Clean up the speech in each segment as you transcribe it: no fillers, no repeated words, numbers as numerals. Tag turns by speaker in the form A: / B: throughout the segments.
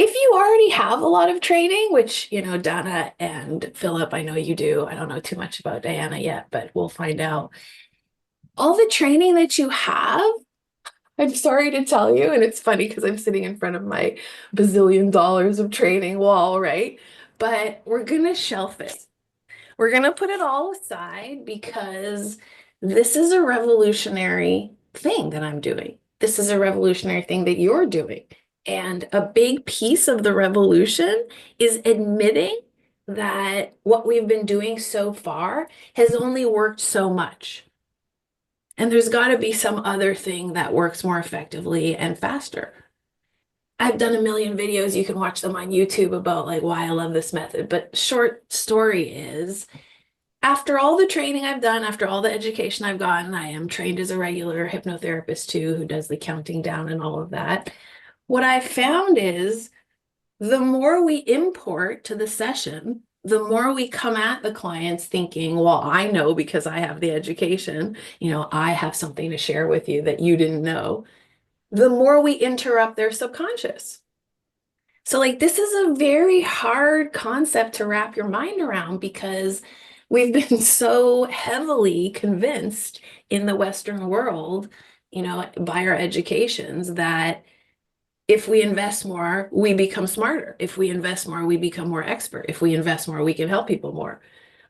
A: If you already have a lot of training, which, Dana and Philip, I know you do. I don't know too much about Diana yet, but we'll find out. All the training that you have, I'm sorry to tell you, and it's funny because I'm sitting in front of my bazillion dollars of training wall, right? But we're gonna shelf it. We're gonna put it all aside because this is a revolutionary thing that I'm doing. This is a revolutionary thing that you're doing. And a big piece of the revolution is admitting that what we've been doing so far has only worked so much. And there's got to be some other thing that works more effectively and faster. I've done a million videos. You can watch them on YouTube about like why I love this method. But short story is, after all the training I've done, after all the education I've gotten, I am trained as a regular hypnotherapist too, who does the counting down and all of that. What I found is the more we import to the session, the more we come at the clients thinking, well, I know because I have the education, I have something to share with you that you didn't know, the more we interrupt their subconscious. So, like, this is a very hard concept to wrap your mind around because we've been so heavily convinced in the Western world, by our educations that if we invest more, we become smarter. If we invest more, we become more expert. If we invest more, we can help people more.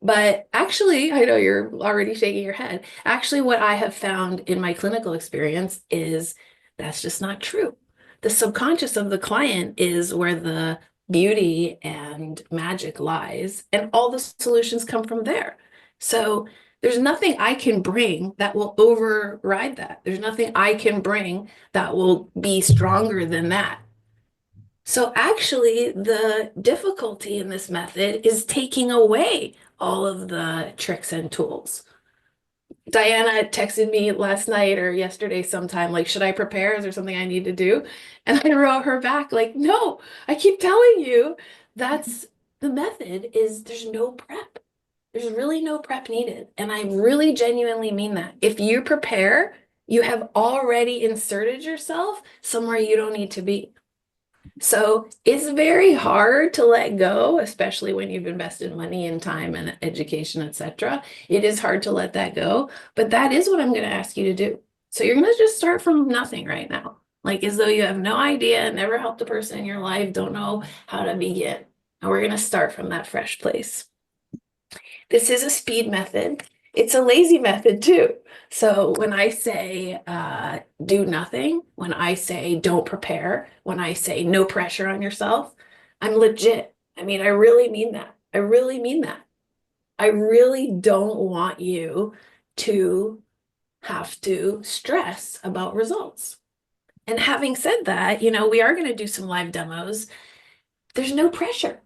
A: But actually, I know you're already shaking your head. Actually, what I have found in my clinical experience is that's just not true. The subconscious of the client is where the beauty and magic lies, and all the solutions come from there. So there's nothing I can bring that will override that. There's nothing I can bring that will be stronger than that. So actually, the difficulty in this method is taking away all of the tricks and tools. Diana texted me last night or yesterday sometime, like, should I prepare? Is there something I need to do? And I wrote her back, like, no, I keep telling you that's the method is there's no prep. There's really no prep needed. And I really genuinely mean that. If you prepare, you have already inserted yourself somewhere you don't need to be. So it's very hard to let go, especially when you've invested money and time and education, etc. It is hard to let that go, but that is what I'm going to ask you to do. So you're going to just start from nothing right now, like as though you have no idea, never helped a person in your life, don't know how to begin. And we're going to start from that fresh place. This is a speed method. It's a lazy method too. So when I say do nothing, when I say don't prepare, when I say no pressure on yourself, I'm legit. I mean, I really mean that. I really mean that. I really don't want you to have to stress about results. And having said that, we are going to do some live demos. There's no pressure.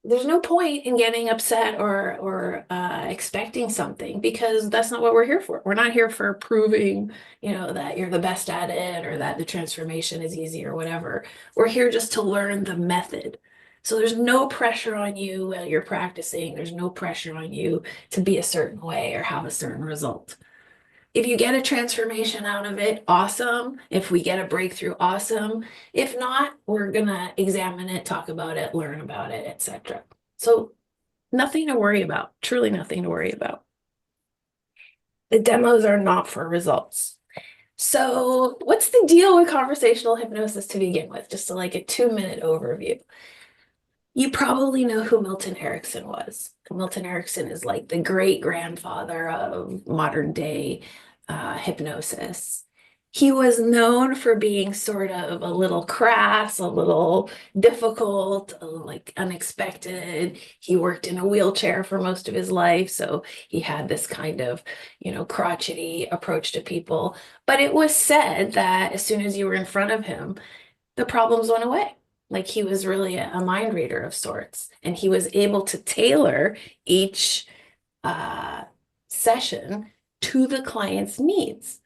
A: There's no point in getting upset or expecting something because that's not what we're here for. We're not here for proving, that you're the best at it or that the transformation is easy or whatever. We're here just to learn the method. So there's no pressure on you while you're practicing. There's no pressure on you to be a certain way or have a certain result. If you get a transformation out of it, awesome. If we get a breakthrough, awesome. If not, we're gonna examine it, talk about it, learn about it, etc. So nothing to worry about, truly nothing to worry about. The demos are not for results. So what's the deal with conversational hypnosis to begin with? Just like a 2-minute overview. You probably know who Milton Erickson was. Milton Erickson is like the great grandfather of modern day hypnosis. He was known for being sort of a little crass, a little difficult, like unexpected. He worked in a wheelchair for most of his life, so he had this kind of, crotchety approach to people. But it was said that as soon as you were in front of him, the problems went away. Like he was really a mind reader of sorts, and he was able to tailor each session to the client's needs.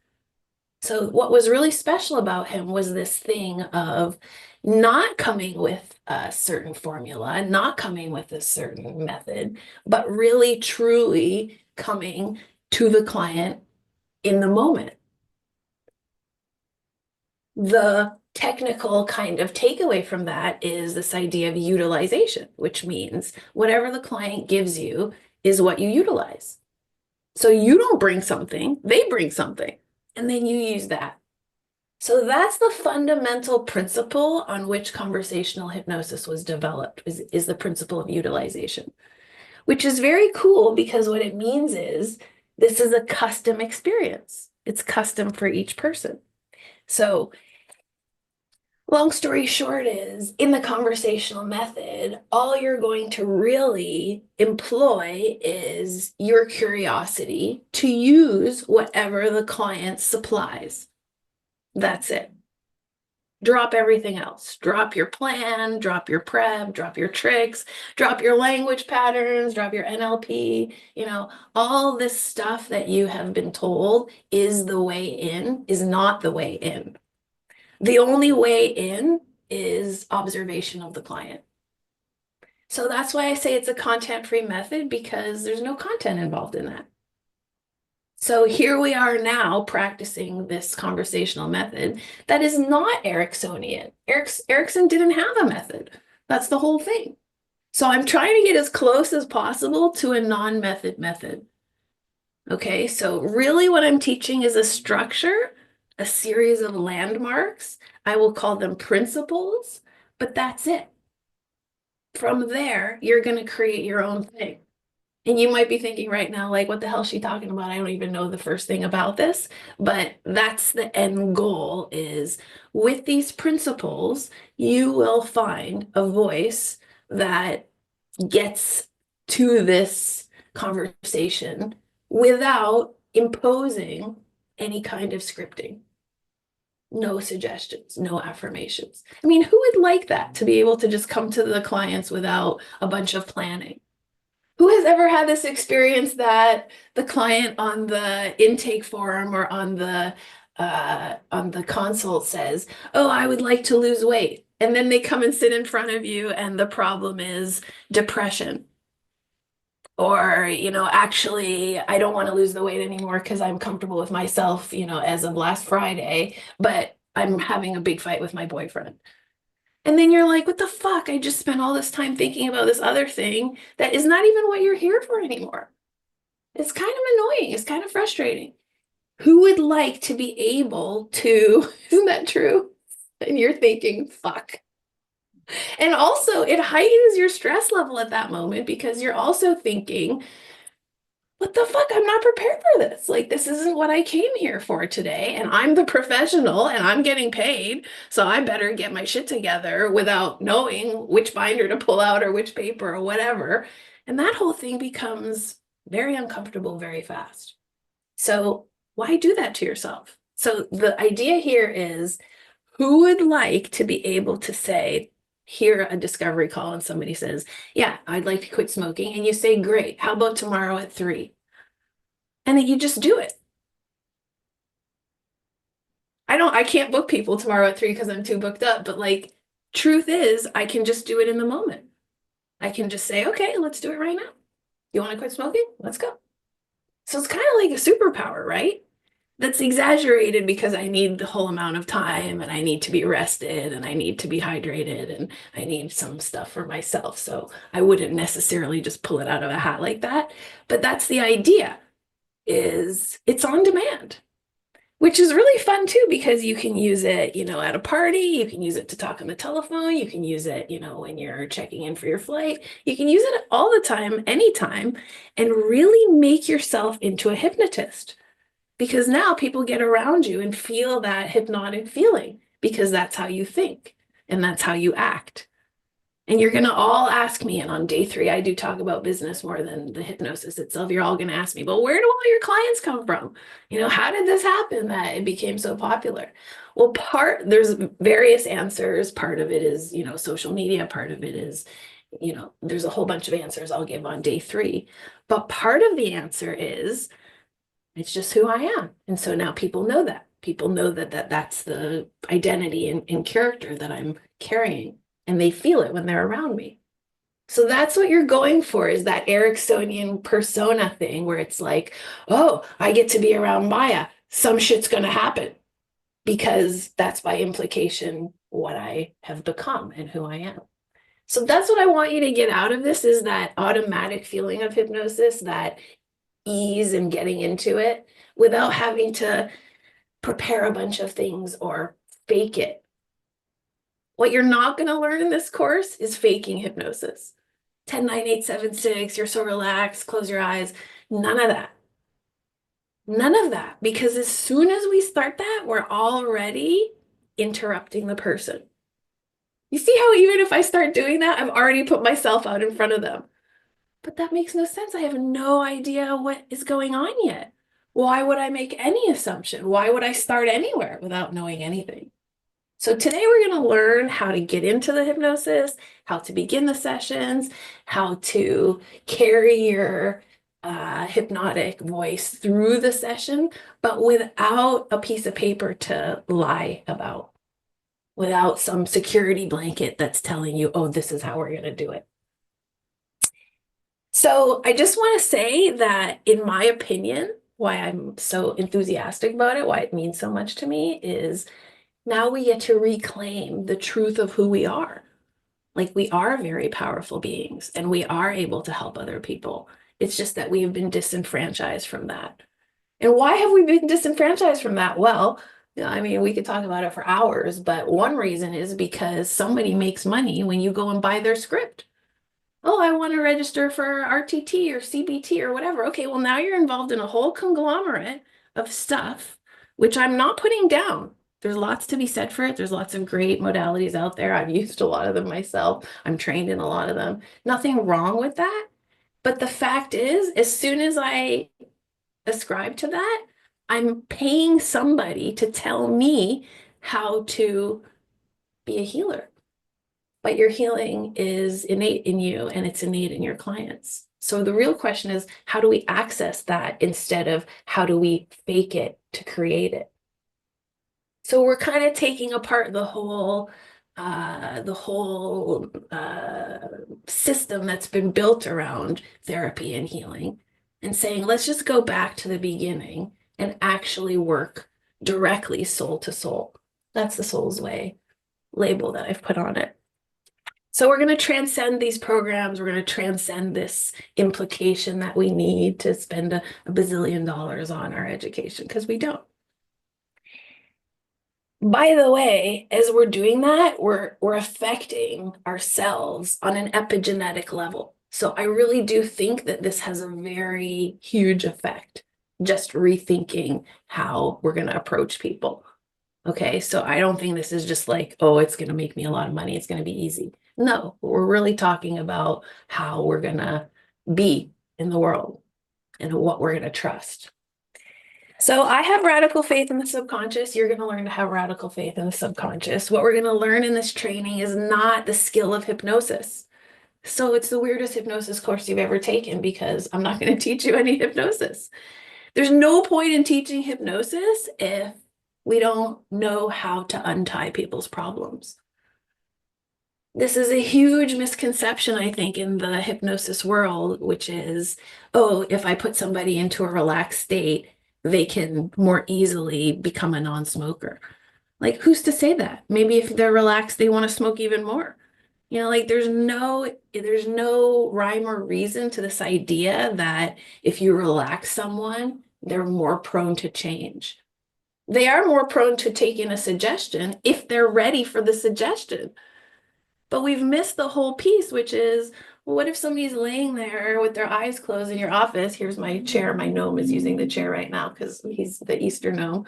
A: So what was really special about him was this thing of not coming with a certain formula, not coming with a certain method, but really truly coming to the client in the moment. The technical kind of takeaway from that is this idea of utilization, which means whatever the client gives you is what you utilize. So you don't bring something, they bring something, and then you use that. So that's the fundamental principle on which conversational hypnosis was developed, is the principle of utilization, which is very cool because what it means is this is a custom experience. It's custom for each person. So long story short is in the conversational method, all you're going to really employ is your curiosity to use whatever the client supplies. That's it. Drop everything else. Drop your plan, drop your prep, drop your tricks, drop your language patterns, drop your NLP. All this stuff that you have been told is the way in, is not the way in. The only way in is observation of the client. So that's why I say it's a content-free method, because there's no content involved in that. So here we are now practicing this conversational method that is not Ericksonian. Erickson didn't have a method. That's the whole thing. So I'm trying to get as close as possible to a non-method method. Okay, so really what I'm teaching is a structure, a series of landmarks. I will call them principles, but that's it. From there, you're going to create your own thing. And you might be thinking right now, like, what the hell is she talking about? I don't even know the first thing about this. But that's the end goal, is with these principles, you will find a voice that gets to this conversation without imposing any kind of scripting. No suggestions, no affirmations. I mean, who would like that, to be able to just come to the clients without a bunch of planning? Who has ever had this experience that the client on the intake form or on the consult says, "Oh, I would like to lose weight," and then they come and sit in front of you, and the problem is depression, or actually, I don't want to lose the weight anymore because I'm comfortable with myself, as of last Friday, but I'm having a big fight with my boyfriend. And then you're like, what the fuck? I just spent all this time thinking about this other thing that is not even what you're here for anymore. It's kind of annoying. It's kind of frustrating. Who would like to be able to, isn't that true? And you're thinking, fuck. And also, it heightens your stress level at that moment, because you're also thinking, what the fuck? I'm not prepared for this. Like, this isn't what I came here for today. And I'm the professional and I'm getting paid. So I better get my shit together without knowing which binder to pull out or which paper or whatever. And that whole thing becomes very uncomfortable very fast. So why do that to yourself? So the idea here is, who would like to be able to say, hear a discovery call and somebody says, yeah, I'd like to quit smoking. And you say, great, how about tomorrow at 3? And then you just do it. I can't book people tomorrow at 3 because I'm too booked up. But like, truth is, I can just do it in the moment. I can just say, okay, let's do it right now. You want to quit smoking? Let's go. So it's kind of like a superpower, right? That's exaggerated because I need the whole amount of time, and I need to be rested, and I need to be hydrated, and I need some stuff for myself. So I wouldn't necessarily just pull it out of a hat like that. But that's the idea, is it's on demand, which is really fun too, because you can use it, at a party, you can use it to talk on the telephone, you can use it, when you're checking in for your flight, you can use it all the time, anytime, and really make yourself into a hypnotist. Because now people get around you and feel that hypnotic feeling, because that's how you think and that's how you act. And you're going to all ask me, and on day 3, I do talk about business more than the hypnosis itself. You're all going to ask me, but where do all your clients come from? How did this happen that it became so popular? Well, there's various answers. Part of it is, social media. Part of it is, there's a whole bunch of answers I'll give on day 3. But part of the answer is, it's just who I am. And so now people know that. People know that's the identity and character that I'm carrying, and they feel it when they're around me. So that's what you're going for, is that Ericksonian persona thing, where it's like, oh, I get to be around Maya. Some shit's going to happen. because that's by implication what I have become and who I am. So that's what I want you to get out of this, is that automatic feeling of hypnosis, that ease in getting into it without having to prepare a bunch of things or fake it. What you're not going to learn in this course is faking hypnosis. 10, 9, 8, 7, 6, you're so relaxed, close your eyes. None of that. None of that. Because as soon as we start that, we're already interrupting the person. You see how even if I start doing that, I've already put myself out in front of them. But that makes no sense. I have no idea what is going on yet. Why would I make any assumption? Why would I start anywhere without knowing anything? So today we're going to learn how to get into the hypnosis, how to begin the sessions, how to carry your hypnotic voice through the session, but without a piece of paper to lie about, without some security blanket that's telling you, oh, this is how we're going to do it. So I just want to say that, in my opinion, why I'm so enthusiastic about it, why it means so much to me, is now we get to reclaim the truth of who we are. Like, we are very powerful beings and we are able to help other people. It's just that we have been disenfranchised from that. And why have we been disenfranchised from that? Well, I mean, we could talk about it for hours, but one reason is because somebody makes money when you go and buy their script. Oh, I want to register for RTT or CBT or whatever. Okay, well, now you're involved in a whole conglomerate of stuff, which I'm not putting down. There's lots to be said for it. There's lots of great modalities out there. I've used a lot of them myself. I'm trained in a lot of them. Nothing wrong with that. But the fact is, as soon as I ascribe to that, I'm paying somebody to tell me how to be a healer. But your healing is innate in you and it's innate in your clients. So the real question is, how do we access that instead of how do we fake it to create it? So we're kind of taking apart the whole system that's been built around therapy and healing, and saying, let's just go back to the beginning and actually work directly soul to soul. That's the Soulsway label that I've put on it. So we're going to transcend these programs. We're going to transcend this implication that we need to spend a bazillion dollars on our education, because we don't. By the way, as we're doing that, we're affecting ourselves on an epigenetic level. So I really do think that this has a very huge effect, just rethinking how we're going to approach people. Okay, so I don't think this is just like, oh, it's going to make me a lot of money, it's going to be easy. No, we're really talking about how we're going to be in the world and what we're going to trust. So I have radical faith in the subconscious. You're going to learn to have radical faith in the subconscious. What we're going to learn in this training is not the skill of hypnosis. So it's the weirdest hypnosis course you've ever taken, because I'm not going to teach you any hypnosis. There's no point in teaching hypnosis if we don't know how to untie people's problems. This is a huge misconception, I think, in the hypnosis world, which is, oh, if I put somebody into a relaxed state, they can more easily become a non-smoker. Like, who's to say that? Maybe if they're relaxed, they want to smoke even more. Like, there's no rhyme or reason to this idea that if you relax someone, they're more prone to change. They are more prone to taking a suggestion if they're ready for the suggestion. But we've missed the whole piece, which is, well, what if somebody's laying there with their eyes closed in your office? Here's my chair. My gnome is using the chair right now because he's the Easter gnome.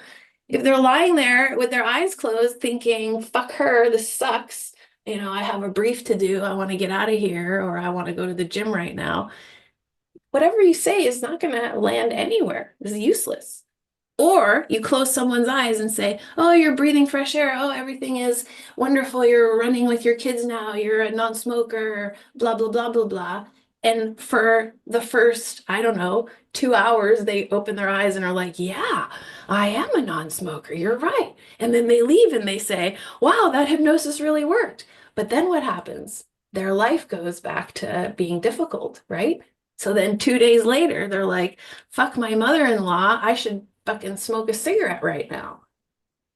A: If they're lying there with their eyes closed thinking, fuck her, this sucks. I have a brief to do. I want to get out of here, or I want to go to the gym right now. Whatever you say is not going to land anywhere. It's useless. Or you close someone's eyes and say, oh, you're breathing fresh air. Oh, everything is wonderful. You're running with your kids now. You're a non-smoker, blah, blah, blah, blah, blah. And for the first, I don't know, 2 hours, they open their eyes and are like, yeah, I am a non-smoker. You're right. And then they leave and they say, wow, that hypnosis really worked. But then what happens? Their life goes back to being difficult, right? So then 2 days later, they're like, fuck my mother-in-law. I should fucking smoke a cigarette right now.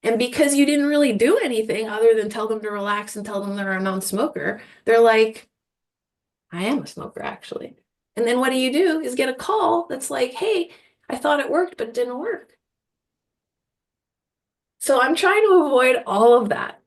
A: And because you didn't really do anything other than tell them to relax and tell them they're a non-smoker, they're like, I am a smoker, actually. And then what do is get a call that's like, hey, I thought it worked, but it didn't work. So I'm trying to avoid all of that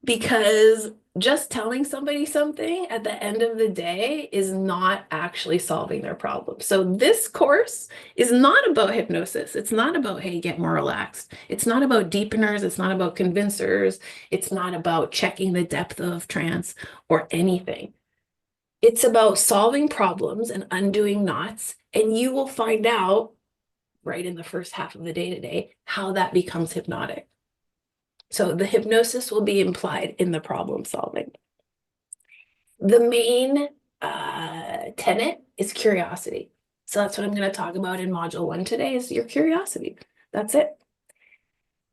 A: because just telling somebody something at the end of the day is not actually solving their problem. So this course is not about hypnosis. It's not about, hey, get more relaxed. It's not about deepeners. It's not about convincers. It's not about checking the depth of trance or anything. It's about solving problems and undoing knots. And you will find out right in the first half of the day today how that becomes hypnotic. So the hypnosis will be implied in the problem solving. The main tenet is curiosity. So that's what I'm going to talk about in module 1 today is your curiosity. That's it.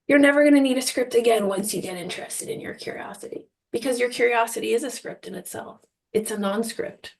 A: You're never going to need a script again once you get interested in your curiosity because your curiosity is a script in itself. It's a non-script.